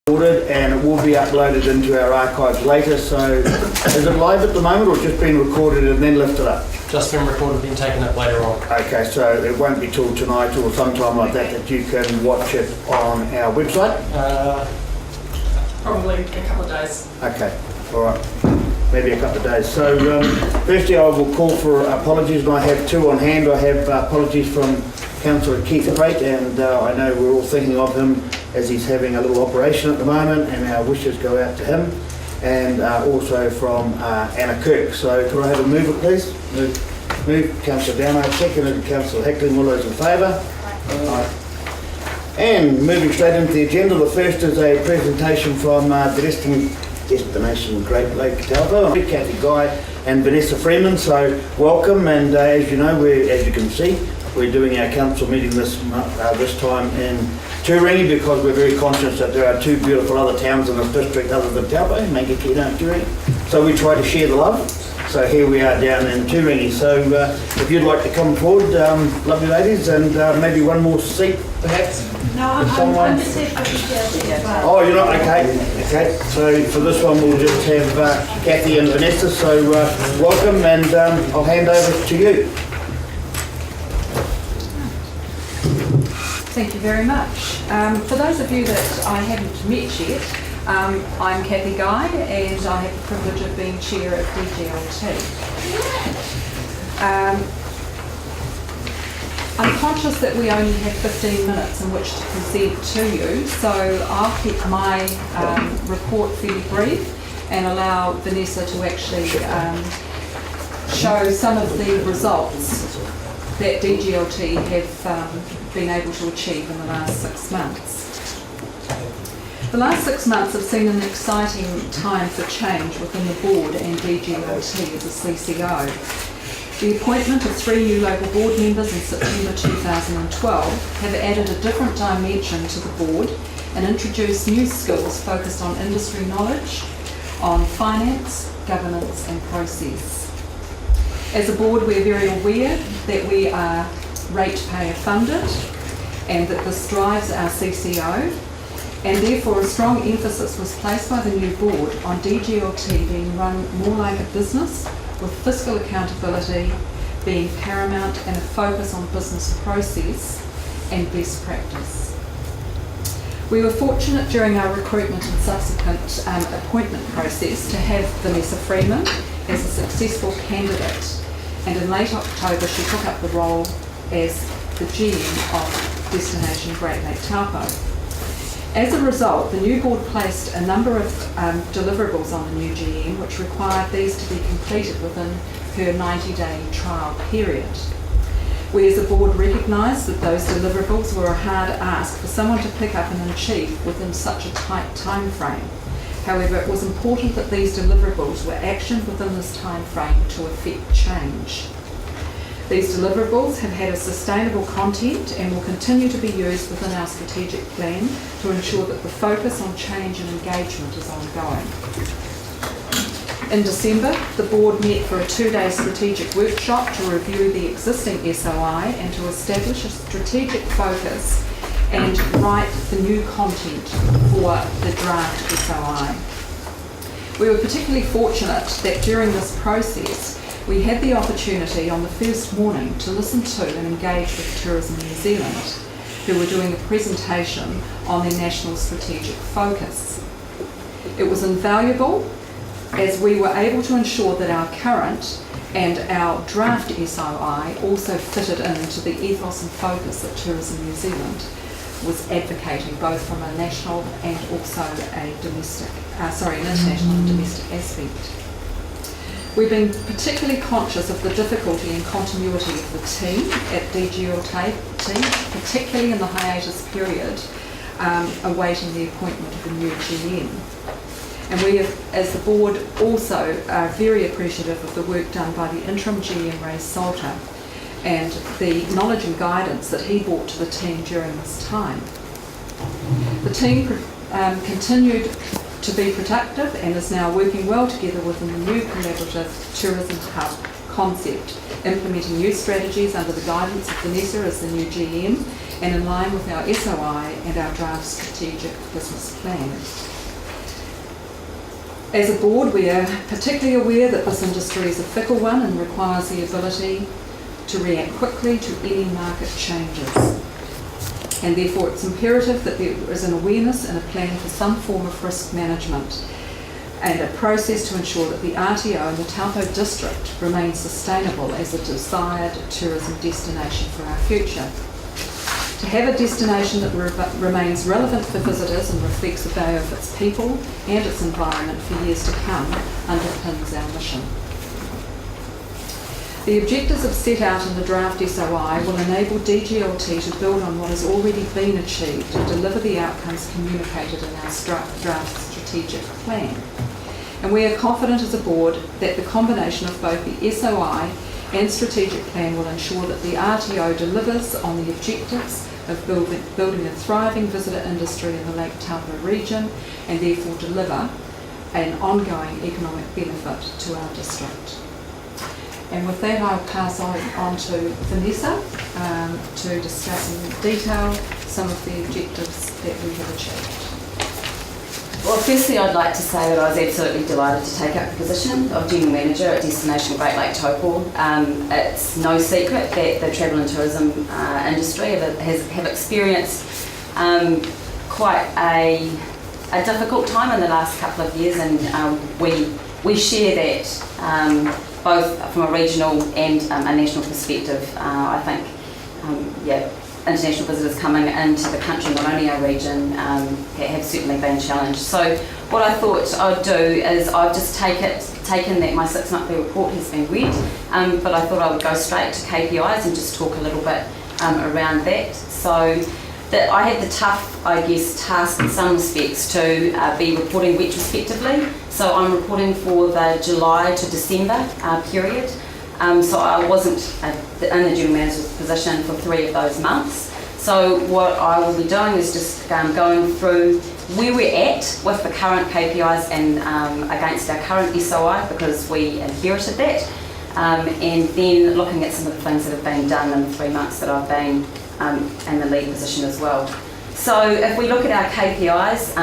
recorded and it will be uploaded into our archives later. So is it live at the moment or just been recorded and then lifted up? Just been recorded, then taken up later on. Okay, so it won't be till tonight or sometime like that you can watch it on our website? Probably a couple of days. Okay, all right. Maybe a couple of days. So firstly I will call for apologies, and I have two on hand. I have apologies from Councillor Keith Crate, and I know we're all thinking of him as he's having a little operation at the moment, and our wishes go out to him, and also from Anna Kirk. So could I have a mover, please? Move. Councillor Downer, seconded. Councillor Heckling, all those in favour? Aye. And moving straight into the agenda, the first is a presentation from Destination Great Lake Taupo, Kathy Guy and Vanessa Freeman. So welcome, and as you know, as you can see, we're doing our council meeting this time in Turangi because we're very conscious that there are two beautiful other towns in this district other than Taupo, Mangakino and Turangi. So we try to share the love. So here we are down in Turangi. So if you'd like to come forward, lovely ladies, and maybe one more seat perhaps. No, I'm just here for the DGLT as well. Oh, you're not? Okay. Okay. So for this one, we'll just have Kathy and Vanessa. So welcome, and I'll hand over to you. Thank you very much. For those of you that I haven't met yet, I'm Kathy Guy, and I have the privilege of being chair at DGLT. I'm conscious that we only have 15 minutes in which to present to you, so I'll keep my report fairly brief and allow Vanessa to actually show some of the results that DGLT have been able to achieve in the last 6 months. The last 6 months have seen an exciting time for change within the board and DGLT as a CCO. The appointment of 3 new local board members in September 2012 have added a different dimension to the board and introduced new skills focused on industry knowledge, on finance, governance and process. As a board, we're very aware that we are ratepayer funded and that this drives our CCO, and therefore a strong emphasis was placed by the new board on DGLT being run more like a business, with fiscal accountability being paramount and a focus on business process and best practice. We were fortunate during our recruitment and subsequent appointment process to have Vanessa Freeman as a successful candidate, and in late October she took up the role as the GM of Destination Great Lake Taupo. As a result, the new board placed a number of deliverables on the new GM, which required these to be completed within her 90-day trial period. We as a board recognised that those deliverables were a hard ask for someone to pick up and achieve within such a tight time frame. However, it was important that these deliverables were actioned within this time frame to effect change. These deliverables have had a sustainable content and will continue to be used within our strategic plan to ensure that the focus on change and engagement is ongoing. In December, the board met for a 2-day strategic workshop to review the existing SOI and to establish a strategic focus and write the new content for the draft SOI. We were particularly fortunate that during this process we had the opportunity on the first morning to listen to and engage with Tourism New Zealand, who were doing a presentation on their national strategic focus. It was invaluable as we were able to ensure that our current and our draft SOI also fitted into the ethos and focus that Tourism New Zealand was advocating, both from a national and also a international and domestic aspect. We've been particularly conscious of the difficulty and continuity of the team at DGLT, particularly in the hiatus period, awaiting the appointment of a new GM. And we, as the board, also are very appreciative of the work done by the interim GM, Ray Salter, and the knowledge and guidance that he brought to the team during this time. The team continued to be productive and is now working well together within the new collaborative tourism hub concept, implementing new strategies under the guidance of Vanessa as the new GM, and in line with our SOI and our draft strategic business plan. As a board, we are particularly aware that this industry is a fickle one and requires the ability to react quickly to any market changes. And therefore it's imperative that there is an awareness and a plan for some form of risk management and a process to ensure that the RTO and the Taupo District remain sustainable as a desired tourism destination for our future. To have a destination that remains relevant for visitors and reflects the value of its people and its environment for years to come underpins our mission. The objectives set out in the draft SOI will enable DGLT to build on what has already been achieved and deliver the outcomes communicated in our draft strategic plan. And we are confident as a board that the combination of both the SOI and strategic plan will ensure that the RTO delivers on the objectives of building a thriving visitor industry in the Lake Taupo region and therefore deliver an ongoing economic benefit to our district. And with that, I'll pass on to Vanessa to discuss in detail some of the objectives that we have achieved. Well, firstly, I'd like to say that I was absolutely delighted to take up the position of General Manager at Destination Great Lake Taupo. It's no secret that the travel and tourism industry have experienced quite a difficult time in the last couple of years, and we share that both from a regional and a national perspective. I think, international visitors coming into the country, not only our region, have certainly been challenged. So what I thought I'd do is I've just taken that my 6-monthly report has been read, but I thought I would go straight to KPIs and just talk a little bit around that. So that I had the tough, task in some respects to be reporting retrospectively. So I'm reporting for the July to December period. So I wasn't in the General Manager's position for 3 of those months. So what I will be doing is just going through where we're at with the current KPIs and against our current SOI, because we inherited that, and then looking at some of the things that have been done in the 3 months that I've been in the lead position as well. So if we look at our KPIs,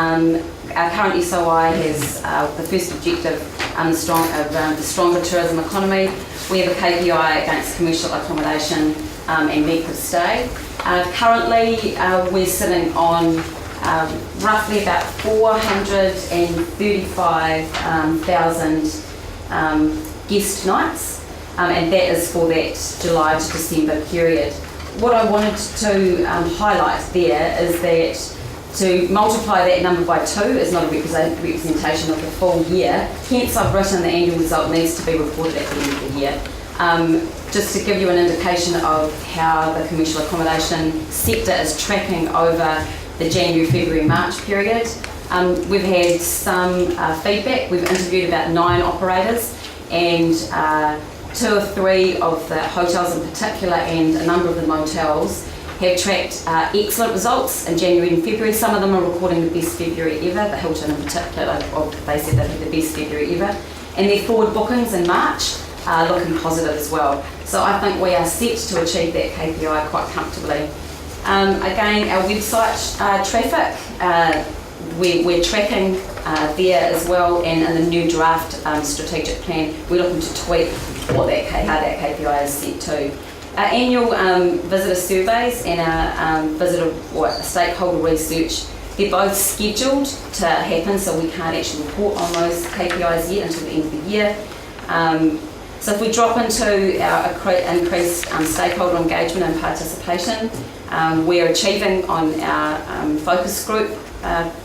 our current SOI has the first objective around the stronger tourism economy. We have a KPI against commercial accommodation and length of stay. Currently, we're sitting on roughly about 435,000 guest nights, and that is for that July to December period. What I wanted to highlight there is that to multiply that number by 2 is not a representation of the full year. Hence, I've written the annual result needs to be reported at the end of the year. Just to give you an indication of how the commercial accommodation sector is tracking over the January, February, March period. We've had some feedback. We've interviewed about 9 operators, and 2 or 3 of the hotels in particular and a number of the motels have tracked excellent results in January and February. Some of them are recording the best February ever. The Hilton in particular, they said they had the best February ever. And their forward bookings in March are looking positive as well. So I think we are set to achieve that KPI quite comfortably. Again, our website traffic, we're tracking there as well, and in the new draft strategic plan, we're looking to tweak how that KPI is set to. Our annual visitor surveys and our stakeholder research, they're both scheduled to happen, so we can't actually report on those KPIs yet until the end of the year. So if we drop into our increased stakeholder engagement and participation, we're achieving on our focus group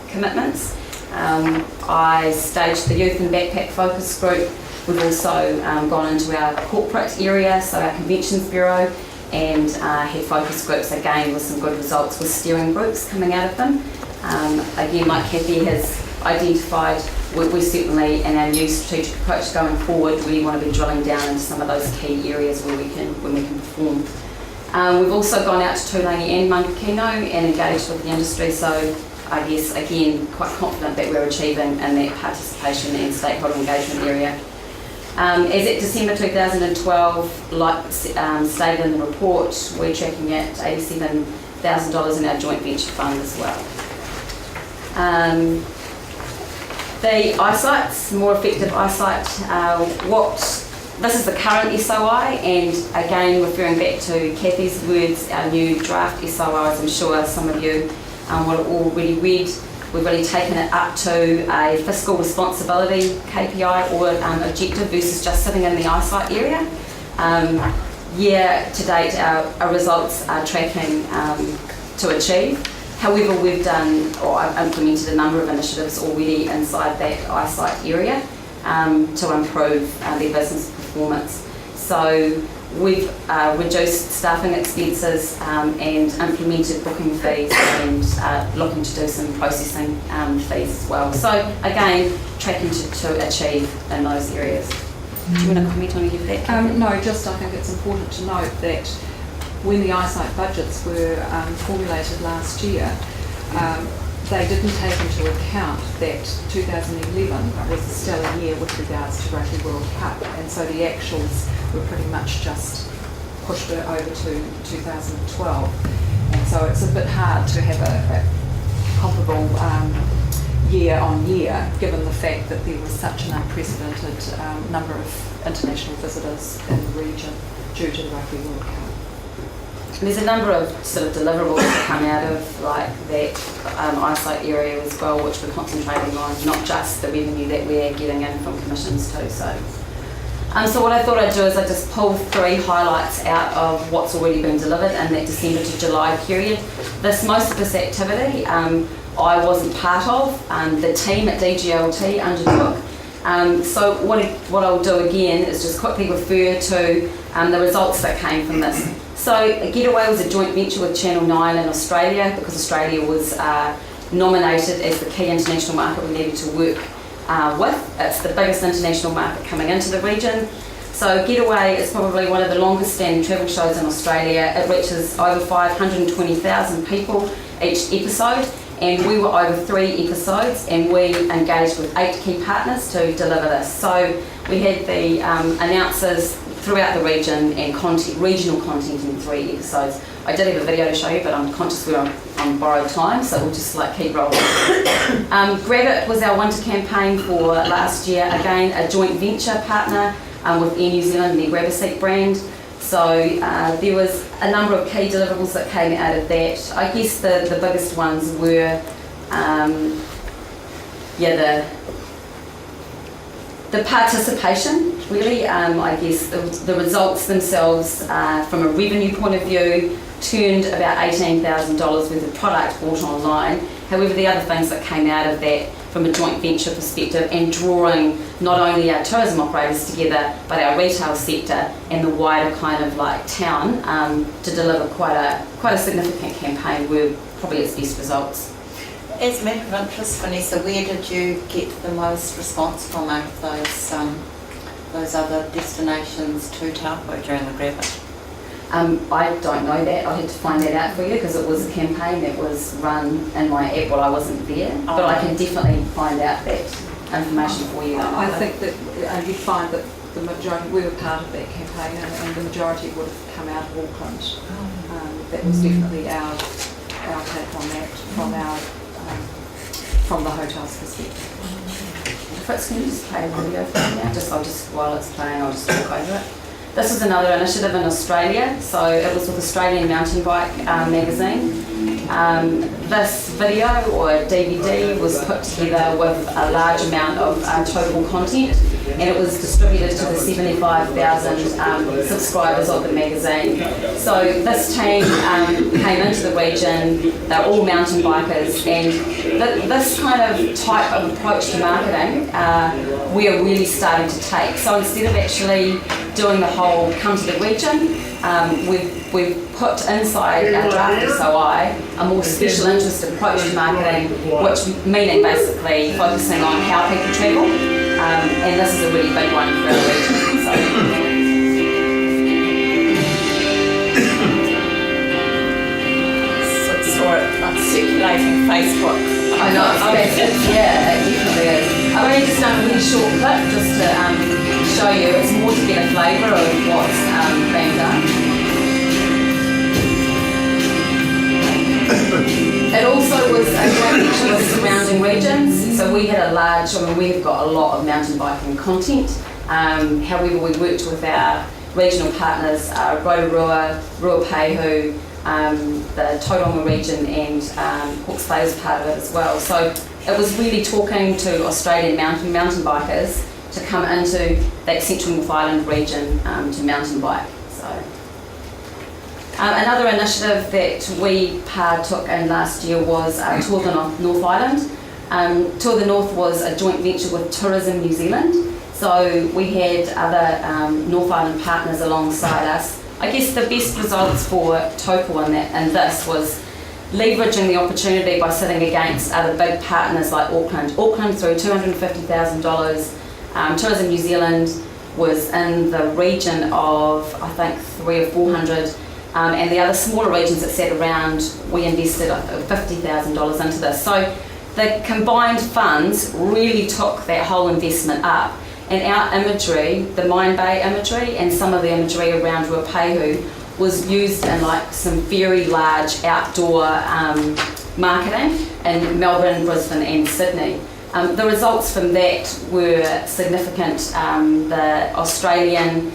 commitments. I staged the youth and backpack focus group. We've also gone into our corporate area, so our conventions bureau, and had focus groups again with some good results with steering groups coming out of them. Again, like Kathy has identified, we certainly, in our new strategic approach going forward, we want to be drilling down into some of those key areas when we can perform. We've also gone out to Turangi and Mangakino and engaged with the industry, so I guess again quite confident that we're achieving in that participation and stakeholder engagement area. As at December 2012, like stated in the report, we're tracking at 87 $1,000 in our joint venture fund as well. The eyesight, more effective eyesight, this is the current SOI, and again referring back to Kathy's words, our new draft SOI, as I'm sure some of you will have already read, we've really taken it up to a fiscal responsibility KPI or objective versus just sitting in the eyesight area. Year to date, our results are tracking to achieve. However, we've done, or I've implemented a number of initiatives already inside that eyesight area to improve their business performance. So we've reduced staffing expenses and implemented booking fees and looking to do some processing fees as well. So again, tracking to achieve in those areas. Do you want to comment on any of that? No, just I think it's important to note that when the eyesight budgets were formulated last year, they didn't take into account that 2011 was a stellar year with regards to Rugby World Cup, and so the actuals were pretty much just pushed it over to 2012. And so it's a bit hard to have a comparable year on year, given the fact that there was such an unprecedented number of international visitors in the region due to the Rugby World Cup. There's a number of sort of deliverables that come out of like that eyesight area as well, which we're concentrating on, not just the revenue that we're getting in from commissions too. So what I thought I'd do is I'd just pull 3 highlights out of what's already been delivered in that December to July period. Most of this activity I wasn't part of, the team at DGLT undertook. So what I'll do again is just quickly refer to the results that came from this. So Getaway was a joint venture with Channel 9 in Australia, because Australia was nominated as the key international market we needed to work with. It's the biggest international market coming into the region. So Getaway is probably one of the longest standing travel shows in Australia. It reaches over 520,000 people each episode, and we were over 3 episodes, and we engaged with 8 key partners to deliver this. So we had the announcers throughout the region and regional content in 3 episodes. I did have a video to show you, but I'm conscious we're on borrowed time, so we'll just keep rolling. Grab It was our winter campaign for last year. Again, a joint venture partner with Air New Zealand and their Grab a Seat brand. So there was a number of key deliverables that came out of that. I guess the biggest ones were the participation, really. I guess the results themselves, from a revenue point of view, turned about $18,000 worth of product bought online. However, the other things that came out of that from a joint venture perspective, and drawing not only our tourism operators together, but our retail sector and the wider kind of town to deliver quite a significant campaign, were probably its best results. As a matter of interest, Vanessa, where did you get the most response from out of those other destinations to Taupo during the Grab It? I don't know that. I had to find that out for you, because it was a campaign that was run in my app while I wasn't there. But I can definitely find out that information for you. I think that you'd find that the majority, we were part of that campaign, and the majority would have come out of Auckland. That was definitely our take on that from the hotel's perspective. Fritz, can you just play a video for me now? While it's playing, I'll just talk over it. This was another initiative in Australia, so it was with Australian Mountain Bike magazine. This video or DVD was put together with a large amount of total content, and it was distributed to the 75,000 subscribers of the magazine. So this team came into the region. They're all mountain bikers, and this kind of type of approach to marketing we are really starting to take. So instead of actually doing the whole come to the region, we've put inside our draft SOI a more special interest approach to marketing, which meaning basically focusing on how people travel, and this is a really big one for our region. Saw it circulating Facebook. I know, it definitely is. I've only just done a really short clip just to show you. It's more to get a flavour of what's being done. It also was a joint venture with surrounding regions, so we had a large, we've got a lot of mountain biking content. However, we worked with our regional partners, Rotorua, Ruapehu, the Tauranga region, and Hawke's Bay was part of it as well. So it was really talking to Australian mountain bikers to come into that Central North Island region to mountain bike. So another initiative that we partook in last year was Tour the North Island. Tour the North was a joint venture with Tourism New Zealand. So we had other North Island partners alongside us. I guess the best results for Taupo in this was leveraging the opportunity by sitting against other big partners like Auckland. Auckland threw $250,000. Tourism New Zealand was in the region of, I think, 300 or 400. And the other smaller regions that sat around, we invested $50,000 into this. So the combined funds really took that whole investment up. And our imagery, the Mine Bay imagery and some of the imagery around Ruapehu was used in like some very large outdoor marketing in Melbourne, Brisbane and Sydney. The results from that were significant. The Australian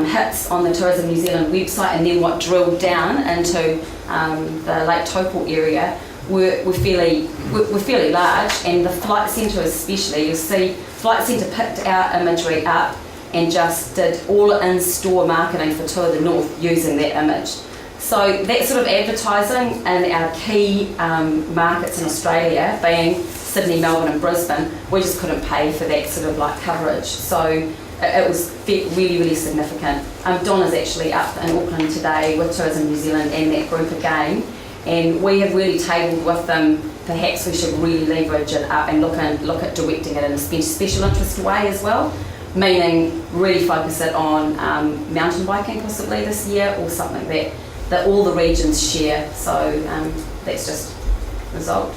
hits on the Tourism New Zealand website, and then what drilled down into the Lake Taupo area were fairly large, and the Flight Centre especially, you'll see Flight Centre picked our imagery up and just did all in-store marketing for Tour the North using that image. So that sort of advertising in our key markets in Australia, being Sydney, Melbourne and Brisbane, we just couldn't pay for that sort of like coverage. So it was really, really significant. Donna's actually up in Auckland today with Tourism New Zealand and that group again, and we have really tabled with them perhaps we should really leverage it up and look at directing it in a special interest way as well, meaning really focus it on mountain biking possibly this year, or something that all the regions share. So that's just a result.